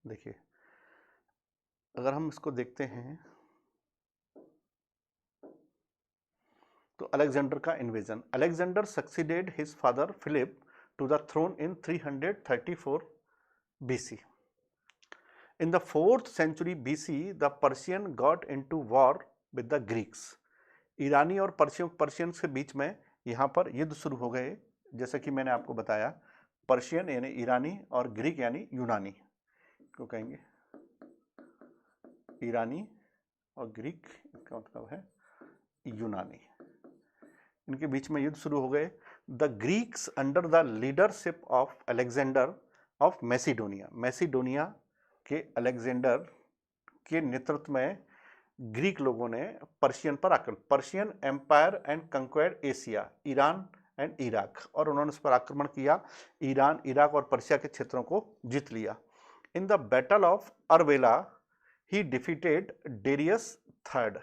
देखिए, अगर हम इसको देखते हैं तो अलेक्जेंडर का invasion. Alexander succeeded his father Philip to the throne in 334 BC. In the 4th century BC, the Persian got into war with the Greeks. ईरानी और पर्शियंस के बीच में यहाँ पर युद्ध शुरू हो गए। जैसा कि मैंने आपको बताया, पर्शियन यानी ईरानी और ग्रीक यानी यूनानी को कहेंगे, ईरानी और ग्रीक, इसका मतलब है यूनानी। इनके बीच में युद्ध शुरू हो गए। The Greeks under the leadership of Alexander of Macedonia, Macedonia के अलेक्जेंडर के नेतृत्व में ग्रीक लोगों ने पर्शियन पर आक्रमण, Persian empire and conquered Asia, Iran and Iraq, और उन्होंने उस पर आक्रमण किया। ईरान, इराक और पर्शिया के क्षेत्रों को जीत लिया। इन द बैटल ऑफ अरवेला ही डिफीटेड डेरियस थर्ड,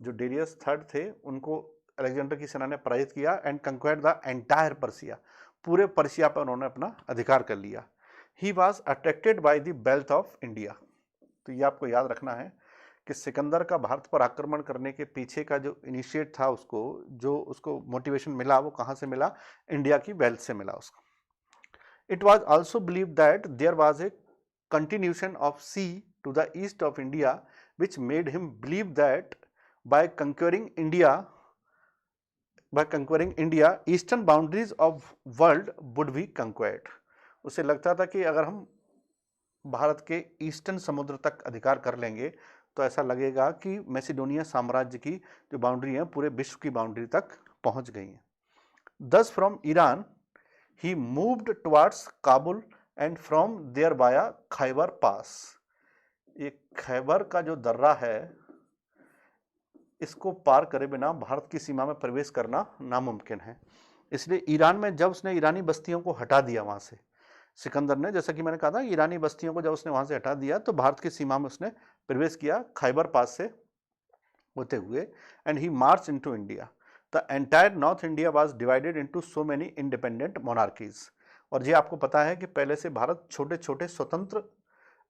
जो डेरियस थर्ड थे उनको अलेक्जेंडर की सेना ने पराजित किया। And conquered the entire Persia, पूरे पर्शिया पर उन्होंने अपना अधिकार कर लिया। He was attracted by the belt of India. तो ये आपको याद रखना है कि सिकंदर का भारत पर आक्रमण करने के पीछे का जो इनिशिएट था, उसको मोटिवेशन मिला, वो कहाँ से मिला? इंडिया की बेल्ट से मिला उसको। It was also believe that there was a continuation of sea to the east of India which made him believe that by conquering India eastern boundaries of world would be conquered. उसे लगता था कि अगर हम भारत के eastern समुद्र तक अधिकार कर लेंगे तो ऐसा लगेगा कि मैसिडोनिया साम्राज्य की जो बाउंड्री है पूरे विश्व की बाउंड्री तक पहुंच गई है। Thus from Iran he moved towards Kabul and from there via Khyber pass. ये खैबर का जो दर्रा है, इसको पार करे बिना भारत की सीमा में प्रवेश करना नामुमकिन है। इसलिए ईरान में जब उसने ईरानी बस्तियों को हटा दिया वहां से, सिकंदर ने, जैसा कि मैंने कहा था, ईरानी बस्तियों को जब उसने वहां से हटा दिया तो भारत की सीमा में उसने प्रवेश किया खैबर पास से होते हुए। And he March into India. The entire north India was divided into so many independent monarchies. और ये आपको पता है कि पहले से भारत छोटे छोटे स्वतंत्र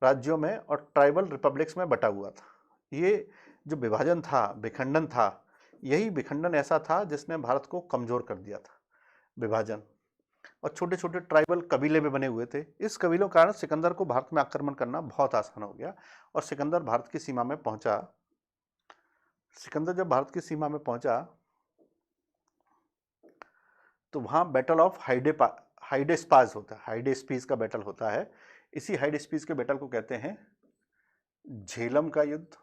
राज्यों में और ट्राइबल रिपब्लिक्स में बटा हुआ था। ये जो विभाजन था, विखंडन था, यही विखंडन ऐसा था जिसने भारत को कमजोर कर दिया था, विभाजन। और छोटे छोटे ट्राइबल कबीले भी बने हुए थे। इस कबीलों के कारण सिकंदर को भारत में आक्रमण करना बहुत आसान हो गया और सिकंदर भारत की सीमा में पहुंचा। सिकंदर जब भारत की सीमा में पहुंचा तो वहां बैटल ऑफ हाइडेस्पास होता है, हाइडेस्पीस का बैटल होता है। इसी हाइडेस्पीस के बैटल को कहते हैं झेलम का युद्ध,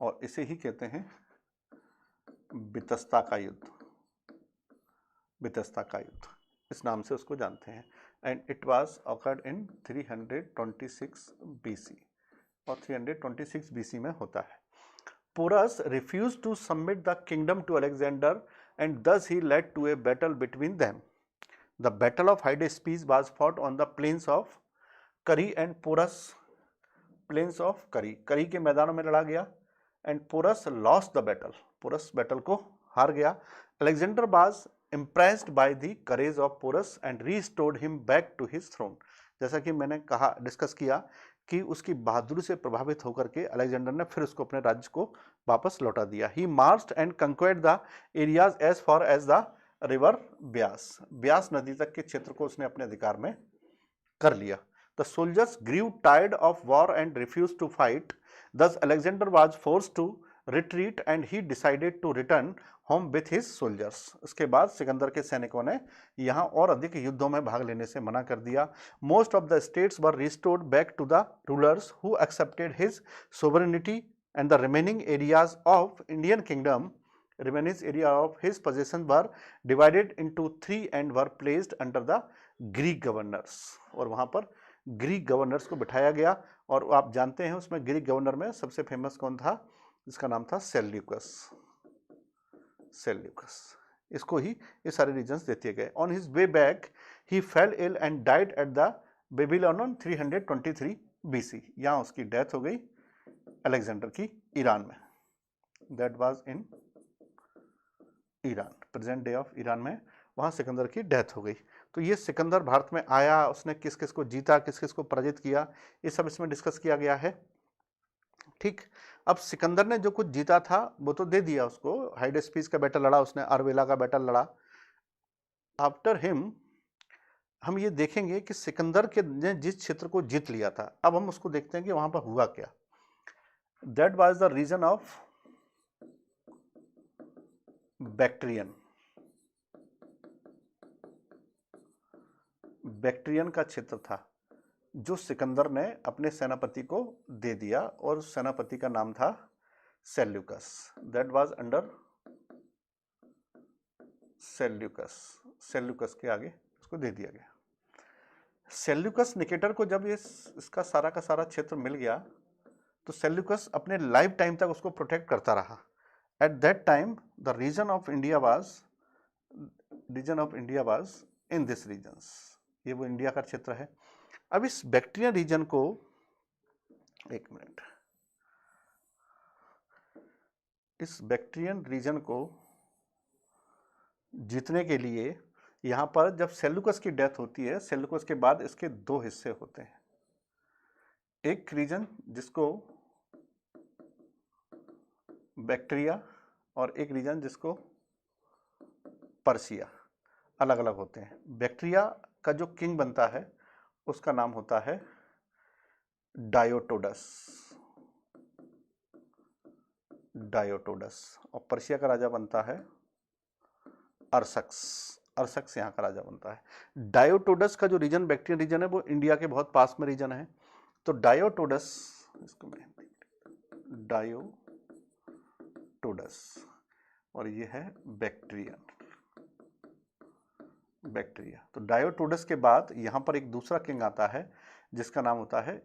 और इसे ही कहते हैं बितस्ता का युद्ध, बितस्ता का युद्ध, इस नाम से उसको जानते हैं। And it was occurred in 326 BC, और 326 BC में होता है। Porus refuse to submit the kingdom to Alexander and thus he led to a battle between them. The battle of Hydaspes was fought on the plains of Karri and Porus, plains of Karri के मैदानों में लड़ा गया। And Porus lost the battle, Porus battle को हार गया। Alexander was impressed by the courage of Porus and restored him back to his throne. जैसा कि मैंने कहा, डिस्कस किया कि उसकी बहादुरी से प्रभावित होकर के अलेक्जेंडर ने फिर उसको अपने राज्य को वापस लौटा दिया। He marched and conquered the areas as far as the river Beas, Beas नदी तक के क्षेत्र को उसने अपने अधिकार में कर लिया। The soldiers grew tired of war and refused to fight. Thus Alexander was forced to retreat and he decided to return home with his soldiers. उसके बाद सिकंदर के सैनिकों ने यहाँ और अधिक युद्धों में भाग लेने से मना कर दिया। Most of the states were restored back to the rulers who accepted his sovereignty and the remaining areas of Indian kingdom, remaining area of his possessions were divided into 3 and were placed under the Greek governors. और वहाँ पर Greek governors को बिठाया गया। और आप जानते हैं उसमें ग्रीक गवर्नर में सबसे फेमस कौन था? जिसका नाम था सेल्यूकस। सेल्यूकस, इसको ही ये सारे रीजन्स देते गए। On his way back he fell ill and died at the Babylon on 323 BC। यहाँ उसकी डेथ हो गई अलेक्जेंडर की ईरान में। That was in Iran, present day of Iran में वहाँ सिकंदर की डेथ हो गई। तो ये सिकंदर भारत में आया, उसने किस किस को जीता, किस किस को पराजित किया, ये सब इसमें डिस्कस किया गया है। ठीक, अब सिकंदर ने जो कुछ जीता था वो तो दे दिया उसको, हाइडेस्पीस का बैटल लड़ा उसने, अरवेला का बैटल लड़ा। आफ्टर हिम हम ये देखेंगे कि सिकंदर के ने जिस क्षेत्र को जीत लिया था, अब हम उसको देखते हैं कि वहां पर हुआ क्या। That was the region of Bactrian. Bactrian का क्षेत्र था जो सिकंदर ने अपने सेनापति को दे दिया, और सेनापति का नाम था Seleucus. That was under Seleucus. Seleucus के आगे उसको दे दिया गया। सेल्यूकस निकेटर को जब इसका सारा का सारा क्षेत्र मिल गया तो सेल्यूकस अपने लाइफ टाइम तक उसको प्रोटेक्ट करता रहा। At that time the region of India was in this regions. ये वो इंडिया का क्षेत्र है। अब इस बैक्ट्रियन रीजन को, एक मिनट, इस बैक्ट्रियन रीजन को जीतने के लिए यहां पर जब सेल्यूकस की डेथ होती है, सेल्यूकस के बाद इसके दो हिस्से होते हैं। एक रीजन जिसको बैक्ट्रिया और एक रीजन जिसको पर्सिया, अलग अलग होते हैं। बैक्ट्रिया का जो किंग बनता है उसका नाम होता है डायोटोडस। डायोटोडस। और पर्सिया का राजा बनता है अरसक्स। अरसक्स यहाँ का राजा बनता है। डायोटोडस का जो रीजन बैक्ट्रियन रीजन है वो इंडिया के बहुत पास में रीजन है। तो डायोटोडस, इसको मैं डायोटोडस, और ये है बैक्ट्रियन, बैक्टीरिया। तो डायोटोडस के बाद यहां पर एक दूसरा किंग आता है जिसका नाम होता है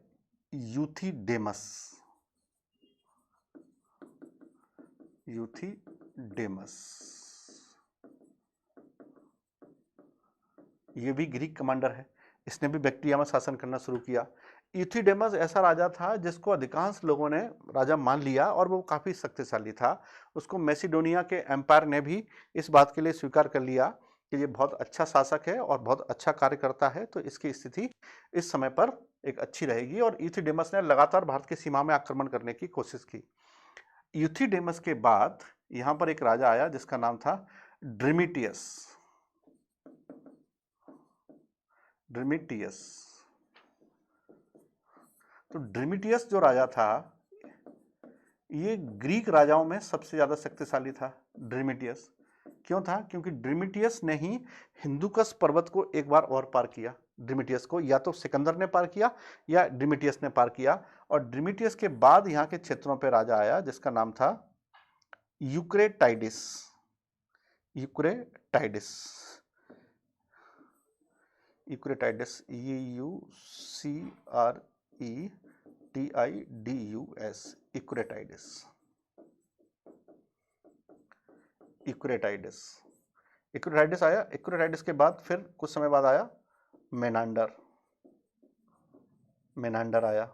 यूथिडेमस। यूथिडेमस, ये भी ग्रीक कमांडर है, इसने भी बैक्ट्रिया में शासन करना शुरू किया। यूथिडेमस ऐसा राजा था जिसको अधिकांश लोगों ने राजा मान लिया और वो काफी शक्तिशाली था। उसको मैसिडोनिया के एम्पायर ने भी इस बात के लिए स्वीकार कर लिया कि ये बहुत अच्छा शासक है और बहुत अच्छा कार्य करता है, तो इसकी स्थिति इस समय पर एक अच्छी रहेगी। और यूथिडेमस ने लगातार भारत की सीमा में आक्रमण करने की कोशिश की। यूथिडेमस के बाद यहां पर एक राजा आया जिसका नाम था ड्रीमिटियस। ड्रीमिटियस। तो ड्रीमिटियस जो राजा था ये ग्रीक राजाओं में सबसे ज्यादा शक्तिशाली था। ड्रीमिटियस क्यों था? क्योंकि ड्रीमिटियस ने ही हिंदुकस पर्वत को एक बार और पार किया। ड्रीमिटियस को या तो सिकंदर ने पार किया या ड्रीमिटियस ने पार किया। और ड्रीमिटियस के बाद यहाँ के क्षेत्रों पर राजा आया जिसका नाम था यूक्रेटाइडिस। यूक्रेटाइडिस, यूक्रेटाइडिस, UCRETIDUS, यूक्रेटाइडिस। यूक्रेटाइडिस, यूक्रेटाइडिस आया। यूक्रेटाइडिस के बाद फिर कुछ समय बाद आया मेनांडर। मेनांडर आया।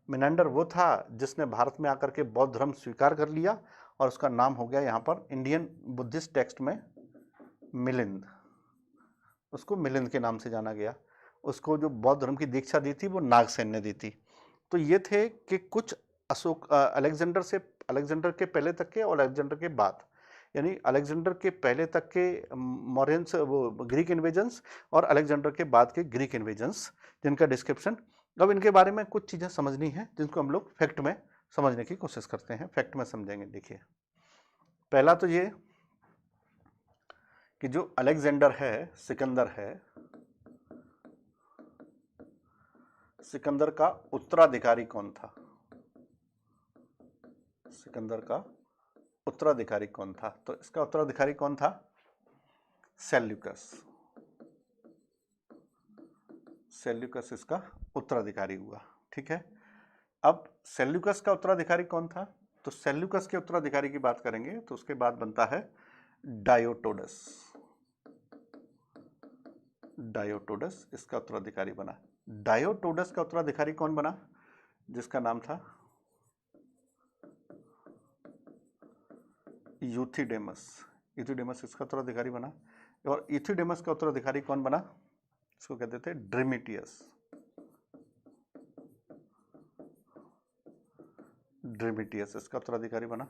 मेनांडर वो था जिसने भारत में आकर के बौद्ध धर्म स्वीकार कर लिया और उसका नाम हो गया यहाँ पर इंडियन बुद्धिस्ट टेक्स्ट में मिलिंद। उसको मिलिंद के नाम से जाना गया। उसको जो बौद्ध धर्म की दीक्षा दी थी वो नागसेन ने दी थी। तो ये थे कि कुछ अलेक्जेंडर के पहले तक के और अलेक्जेंडर के बाद, यानी अलेक्जेंडर के पहले तक के मौर्यंस, वो ग्रीक इन्वेजन्स, और अलेक्जेंडर के बाद के ग्रीक इन्वेजन्स, जिनका डिस्क्रिप्शन। अब इनके बारे में कुछ चीज़ें समझनी है जिनको हम लोग फैक्ट में समझने की कोशिश करते हैं। फैक्ट में समझेंगे। देखिए, पहला तो ये कि जो अलेक्जेंडर है, सिकंदर है, सिकंदर का उत्तराधिकारी कौन था? सिकंदर का उत्तराधिकारी कौन था? तो इसका उत्तराधिकारी कौन था? सेल्यूकस। सेल्यूकस इसका उत्तराधिकारी हुआ। ठीक है। अब सेल्यूकस का उत्तराधिकारी कौन था? तो सेल्यूकस के उत्तराधिकारी की बात करेंगे तो उसके बाद बनता है डायोटोडस। डायोटोडस इसका उत्तराधिकारी बना। डायोटोडस का उत्तराधिकारी कौन बना? जिसका नाम था यूथिडेमस। यूथिडेमस इसका उत्तराधिकारी बना। और यूथिडेमस का उत्तराधिकारी कौन बना? इसको कहते थे ड्रीमिटियस। ड्रीमिटियस इसका उत्तराधिकारी बना।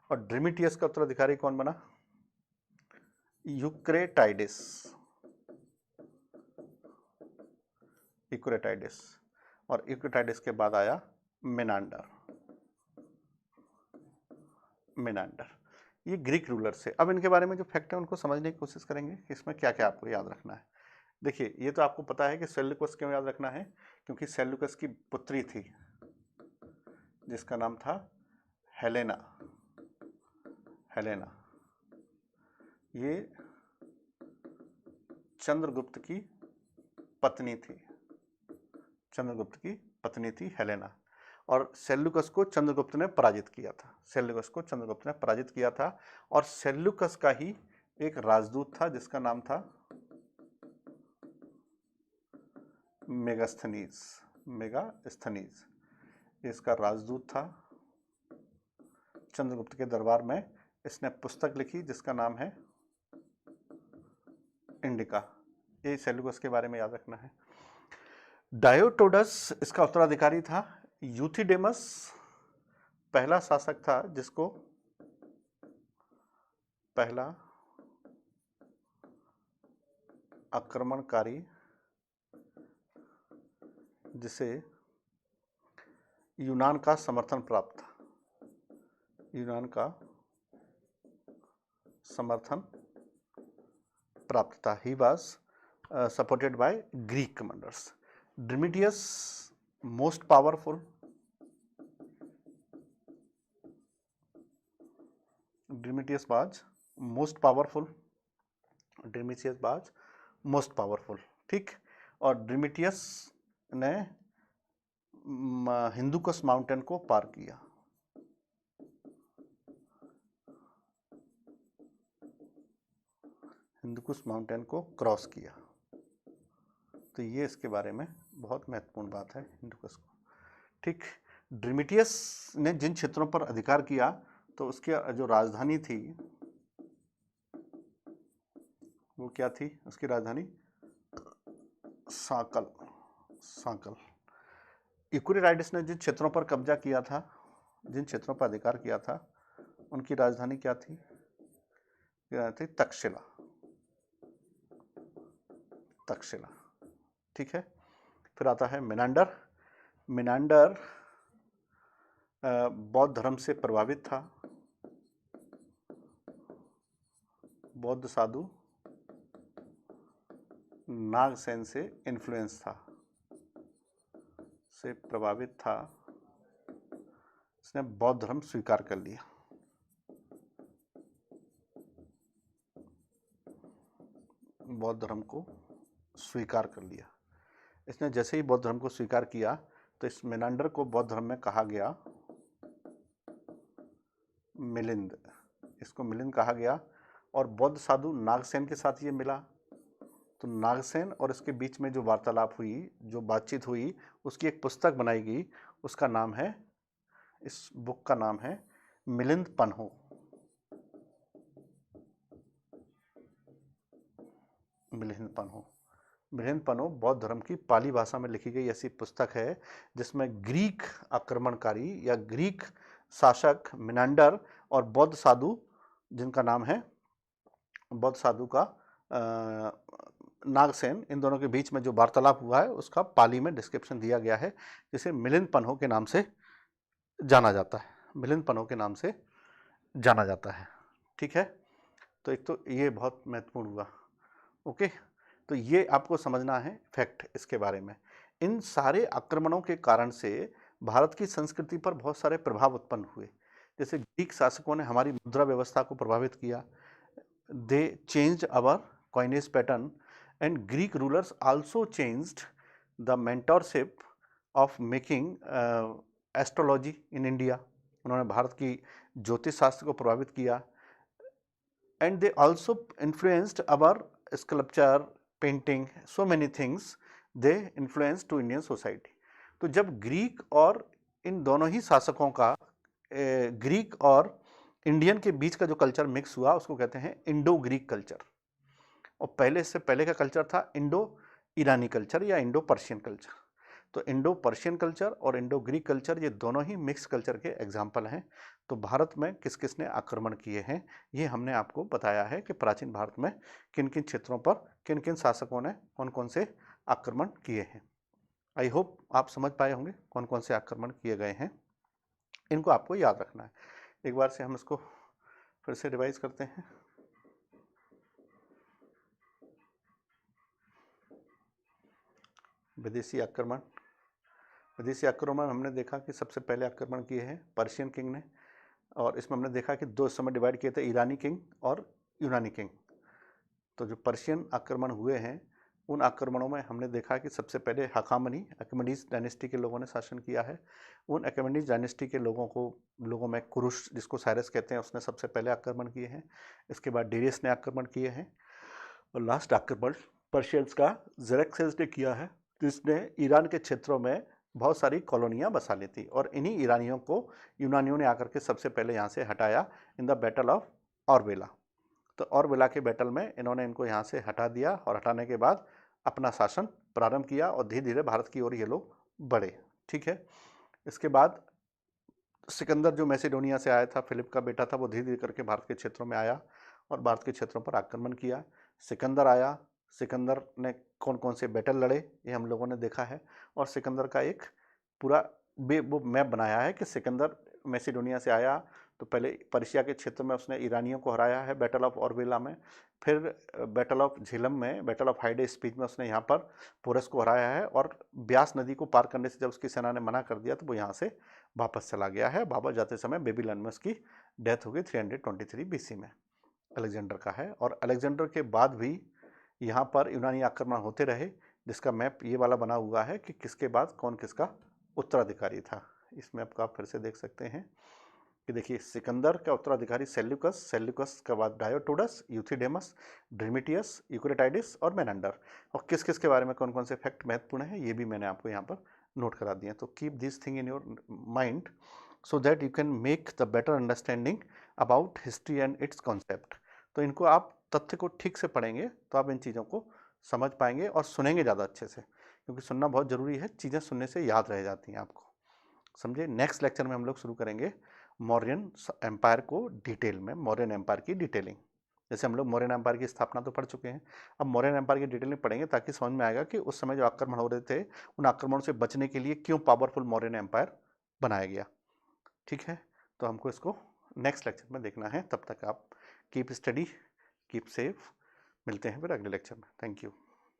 और ड्रीमिटियस का उत्तराधिकारी कौन बना? यूक्रेटाइडिस। यूक्रेटाइडिस। और यूक्रेटाइडिस के बाद आया मेनांडर। मेनांडर ये ग्रीक रूलर से। अब इनके बारे में जो फैक्ट है उनको समझने की कोशिश करेंगे कि इसमें क्या क्या आपको याद रखना है। देखिए, ये तो आपको पता है कि सेल्यूकस क्यों याद रखना है, क्योंकि सेल्यूकस की पुत्री थी जिसका नाम था हेलेना। हेलेना ये चंद्रगुप्त की पत्नी थी। चंद्रगुप्त की पत्नी थी हेलेना। और सेल्यूकस को चंद्रगुप्त ने पराजित किया था। सेल्यूकस को चंद्रगुप्त ने पराजित किया था। और सेल्यूकस का ही एक राजदूत था जिसका नाम था मेगास्थनीज। मेगास्थनीज इसका राजदूत था चंद्रगुप्त के दरबार में। इसने पुस्तक लिखी जिसका नाम है इंडिका। ये सेल्यूकस के बारे में याद रखना है। डायोटोडस इसका उत्तराधिकारी था। यूथिडेमस पहला शासक था जिसको पहला आक्रमणकारी जिसे यूनान का समर्थन प्राप्त था। यूनान का समर्थन प्राप्त था। He was supported by Greek commanders. Demetrius most powerful. Demetrius was most powerful. Demetrius was most powerful. ठीक। और ड्रीमिटियस ने हिंदुकुश माउंटेन को पार किया। हिंदुकुश माउंटेन को क्रॉस किया। तो ये इसके बारे में बहुत महत्वपूर्ण बात है हिंदुकुश को। ठीक। ड्रीमिटियस ने जिन क्षेत्रों पर अधिकार किया तो उसकी जो राजधानी थी वो क्या थी? उसकी राजधानी साकल। साकल। यूक्रेटाइडिस ने जिन क्षेत्रों पर कब्जा किया था, जिन क्षेत्रों पर अधिकार किया था, उनकी राजधानी क्या थी? थी तक्षशिला। तक्षशिला। ठीक है। फिर आता है मेनांडर। मेनांडर बौद्ध धर्म से प्रभावित था। बौद्ध साधु नागसेन से इन्फ्लुएंस था, से प्रभावित था। इसने बौद्ध धर्म स्वीकार कर लिया। बौद्ध धर्म को स्वीकार कर लिया। इसने जैसे ही बौद्ध धर्म को स्वीकार किया तो इस मेनांडर को बौद्ध धर्म में कहा गया मिलिंद। इसको मिलिंद कहा गया। और बौद्ध साधु नागसेन के साथ ये मिला। तो नागसेन और इसके बीच में जो वार्तालाप हुई, जो बातचीत हुई, उसकी एक पुस्तक बनाई गई। उसका नाम है, इस बुक का नाम है मिलिंद पन्हो। मिलिंद पन्हो। मिलिंद पन्हो बौद्ध धर्म की पाली भाषा में लिखी गई ऐसी पुस्तक है जिसमें ग्रीक आक्रमणकारी या ग्रीक शासक मेनांडर और बौद्ध साधु, जिनका नाम है बौद्ध साधु का नागसेन, इन दोनों के बीच में जो वार्तालाप हुआ है उसका पाली में डिस्क्रिप्शन दिया गया है, जिसे मिलिंद पन्हो के नाम से जाना जाता है। मिलिंद पन्हो के नाम से जाना जाता है। ठीक है। तो एक तो ये बहुत महत्वपूर्ण हुआ। ओके। तो ये आपको समझना है फैक्ट इसके बारे में। इन सारे आक्रमणों के कारण से भारत की संस्कृति पर बहुत सारे प्रभाव उत्पन्न हुए। जैसे ग्रीक शासकों ने हमारी मुद्रा व्यवस्था को प्रभावित किया। They changed our coinage pattern and Greek rulers also changed the mentorship of making astrology in India. उन्होंने भारत की ज्योतिष शास्त्र को प्रभावित किया। And they also influenced our sculpture, painting, so many things they influence to Indian society. तो जब Greek और इन दोनों ही शासकों का ग्रीक और इंडियन के बीच का जो कल्चर मिक्स हुआ उसको कहते हैं इंडो ग्रीक कल्चर। और पहले से पहले का कल्चर था इंडो ईरानी कल्चर या इंडो पर्शियन कल्चर। तो इंडो पर्शियन कल्चर और इंडो ग्रीक कल्चर ये दोनों ही मिक्स कल्चर के एग्जाम्पल हैं। तो भारत में किस किसने आक्रमण किए हैं ये हमने आपको बताया है कि प्राचीन भारत में किन किन क्षेत्रों पर किन किन शासकों ने कौन कौन से आक्रमण किए हैं। आई होप आप समझ पाए होंगे कौन कौन से आक्रमण किए गए हैं, इनको आपको याद रखना है। एक बार से हम इसको फिर से रिवाइज करते हैं। विदेशी आक्रमण, विदेशी आक्रमण हमने देखा कि सबसे पहले आक्रमण किए हैं पर्शियन किंग ने, और इसमें हमने देखा कि दो समय डिवाइड किए थे, ईरानी किंग और यूनानी किंग। तो जो पर्शियन आक्रमण हुए हैं उन आक्रमणों में हमने देखा कि सबसे पहले हखामनी अकमेनीज डायनेस्टी के लोगों ने शासन किया है। उन अकमेनीज डायनेस्टी के लोगों में कुरुश जिसको साइरस कहते हैं उसने सबसे पहले आक्रमण किए हैं। इसके बाद डेरियस ने आक्रमण किए हैं और लास्ट आक्रमण पर्शियंस का जेरेक्सेस ने किया है, जिसने ईरान के क्षेत्रों में बहुत सारी कॉलोनियाँ बसा ली थी और इन्हीं ईरानियों को यूनानियों ने आकर के सबसे पहले यहाँ से हटाया इन द बैटल ऑफ ऑरवेला। तो ऑरवेला के बैटल में इन्होंने इनको यहाँ से हटा दिया और हटाने के बाद अपना शासन प्रारंभ किया और धीरे धीरे भारत की ओर ये लोग बढ़े। ठीक है, इसके बाद सिकंदर जो मैसेडोनिया से आया था, फिलिप का बेटा था, वो धीरे धीरे करके भारत के क्षेत्रों में आया और भारत के क्षेत्रों पर आक्रमण किया। सिकंदर आया, सिकंदर ने कौन कौन से बैटल लड़े ये हम लोगों ने देखा है और सिकंदर का एक पूरा वो मैप बनाया है कि सिकंदर मैसेडोनिया से आया तो पहले पर्शिया के क्षेत्र में उसने ईरानियों को हराया है बैटल ऑफ ऑरवेला में, फिर बैटल ऑफ झेलम में, बैटल ऑफ हाइडे स्पीच में उसने यहाँ पर पोरस को हराया है और ब्यास नदी को पार करने से जब उसकी सेना ने मना कर दिया तो वो यहाँ से वापस चला गया है। वापस जाते समय बेबीलोन में उसकी डेथ हो गई 323 बीसी में, अलेक्जेंडर का है। और अलेक्जेंडर के बाद भी यहाँ पर यूनानी आक्रमण होते रहे, जिसका मैप ये वाला बना हुआ है कि किसके बाद कौन किसका उत्तराधिकारी था। इस मैप को आप फिर से देख सकते हैं कि देखिए सिकंदर का उत्तराधिकारी सेल्यूकस, सेल्यूकस के बाद डायोटोडस, यूथिडेमस, ड्रीमिटियस, यूक्रेटाइडिस और मेनांडर। और किस किस के बारे में कौन कौन से फैक्ट महत्वपूर्ण है ये भी मैंने आपको यहाँ पर नोट करा दिया। तो keep this thing in your mind so that you can make the better understanding about history and it's concept. तो इनको आप तथ्य को ठीक से पढ़ेंगे तो आप इन चीज़ों को समझ पाएंगे और सुनेंगे ज़्यादा अच्छे से, क्योंकि सुनना बहुत ज़रूरी है, चीज़ें सुनने से याद रह जाती हैं आपको। समझे। नेक्स्ट लेक्चर में हम लोग शुरू करेंगे मौर्यन एम्पायर को डिटेल में, मौर्यन एम्पायर की डिटेलिंग। जैसे हम लोग मौर्यन एम्पायर की स्थापना तो पढ़ चुके हैं, अब मौर्यन एम्पायर की डिटेलिंग पढ़ेंगे ताकि समझ में आएगा कि उस समय जो आक्रमण हो रहे थे उन आक्रमणों से बचने के लिए क्यों पावरफुल मौर्यन एम्पायर बनाया गया। ठीक है, तो हमको इसको नेक्स्ट लेक्चर में देखना है। तब तक आप कीप स्टडी, कीप सेफ, मिलते हैं फिर अगले लेक्चर में। Thank you.